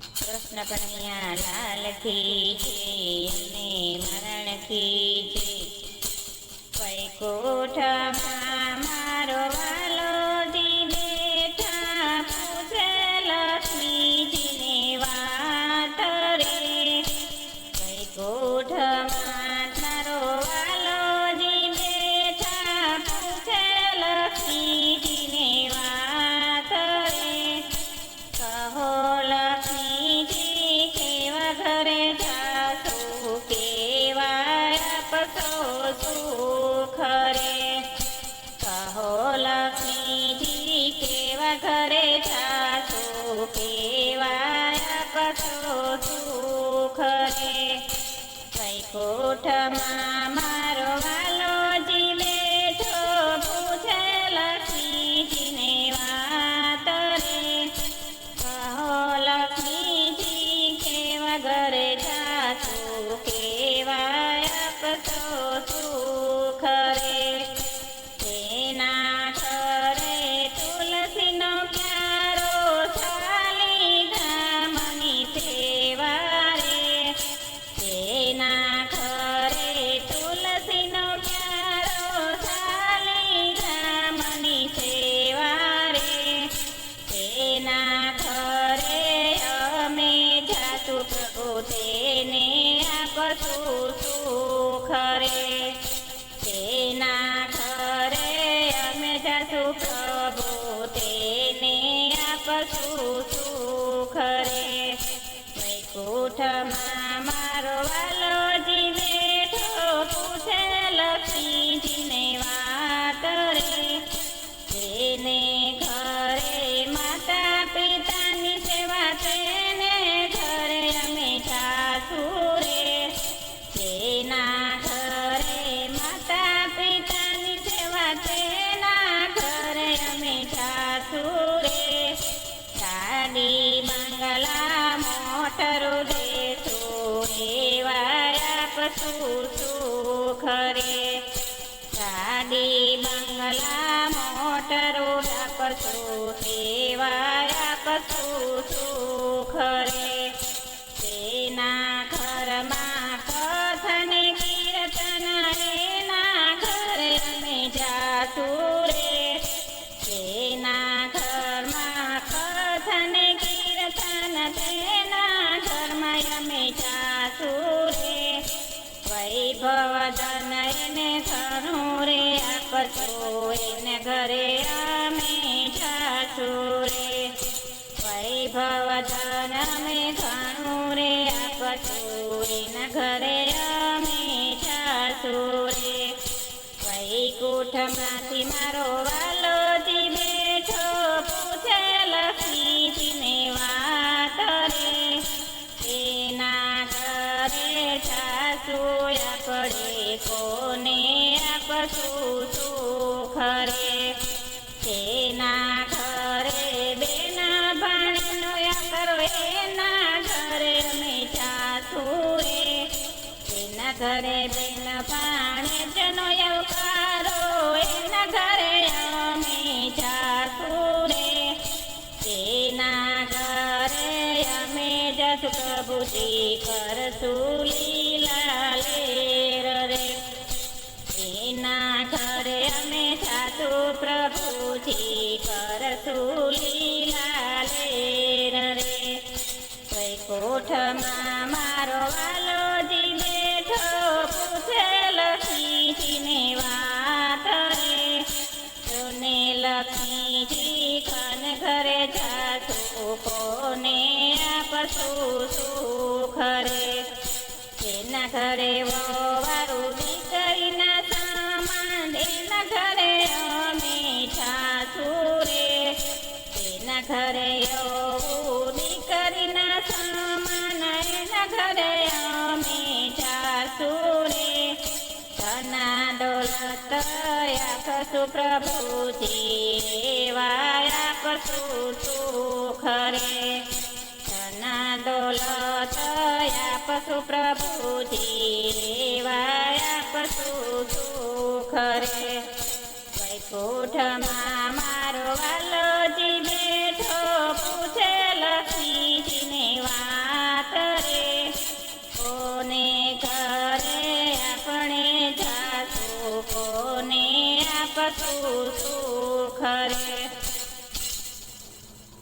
કૃષ્ણ કનૈયા લાલ કી જય અને મરણ કી જય। વૈકુંઠમાં મારો વાલોજી બેઠા પૂછે લક્ષ્મીજીની વાત રે। વૈકુંઠમાં મારો વાલોજી બેઠા પૂછે લક્ષ્મીજીની વાત રે। કહો લક્ષ્મીજી કેવા ઘરે જાશો, કેવા આપશો સુખ રે। કહો લક્ષ્મીજી કેવા ઘરે જાશો, કેવા આપશો સુખ રે। વૈકુંઠમાં મારો વાલોજી બેઠો પૂછે લક્ષ્મીજીની વાત રે। કહો લક્ષ્મીજી કેવા ઘરે જાશો, કેવા આપશો સુખ રે। તેના ઘરે તુલસીનો પ્યારો શાલિગ્રામની સેવા રે। તેના ઘરે તુલસીનો પ્યારો શાલિગ્રામની સેવા રે। તેના ઘરે અમે જાશું પ્રભુ, તેને આપશું સુખ રે। તેના ઘરે અમે જાશું પ્રભુ, તેને આપશું સુખ રે। વૈકુંઠમાં મારો વાલોજી બેઠો પૂછે લક્ષ્મીજીની વાત રે। તેને ઘરે માતા પિતાની સેવા, તેને ઘરે અમે જાશું રે। તેના ઘરે માતા પિતાની સેવા, તેના ઘરે અમે જાશું રે। ગાડી બંગલા મોટરો દેશું, એવા આપશું સુખ રે। ગાડી બંગલા મોટરો આપશું, એવા આપશું સુખ રે। તેના ઘરમાં કથન કીર્તન, એના ઘરે અમે જાશું રે। તેના ઘરમાં કથન કીર્તન, તેના ઘરમાં અમે જાશું રે। વૈભવ ધન એને ઘણું રે આપશું, એને ઘરે અમે જાશું રે। વૈભવ ધન અમે ઘણું રે આપશું, એના ઘરે અમે જાશું રે। વૈકુંઠમાંથી મારો વાલોજી બેઠો પૂછે લક્ષ્મીજીની વાત રે। તેના ઘરે જાશું આપણે, કોને આપશું સુખ રે। તેના ઘરે બેન ભાણનો કરો, એના ઘરે અમે જાશું રે। એના ઘરે બેન ભાણેજનો આવકારો, એના ઘરે અમે જાશું રે। તેના ઘરે અમે જશું પ્રભુજી, કરશું લીલા લેર રે। તેના ઘરે અમે જાશું પ્રભુજી, કરશું લીલા લેર રે। વૈકુંઠમાં મારો વાલોજી બેઠો પૂછે લક્ષ્મીજીની વાત રે। જોને લક્ષ્મીજી કન ઘરે જાશું, કોને આપશું સુખ રે। તેના ઘરે વહુવારું દીકરીના સામાન, એના ઘરે અમે જાશું રે। તેના ઘરે દીકરીના સામાન, એના ઘરે અમે જાશું રે। ધના દોલત આપશું પ્રભુજી, એવા આપશું સુખ રે। ધના દોલત આપશું પ્રભુજી, એવા આપશું સુખ રે। વૈકુંઠમાં મારો વાલોજી બેઠો પૂછે લક્ષ્મીજીની વાત। કતું સુખ રે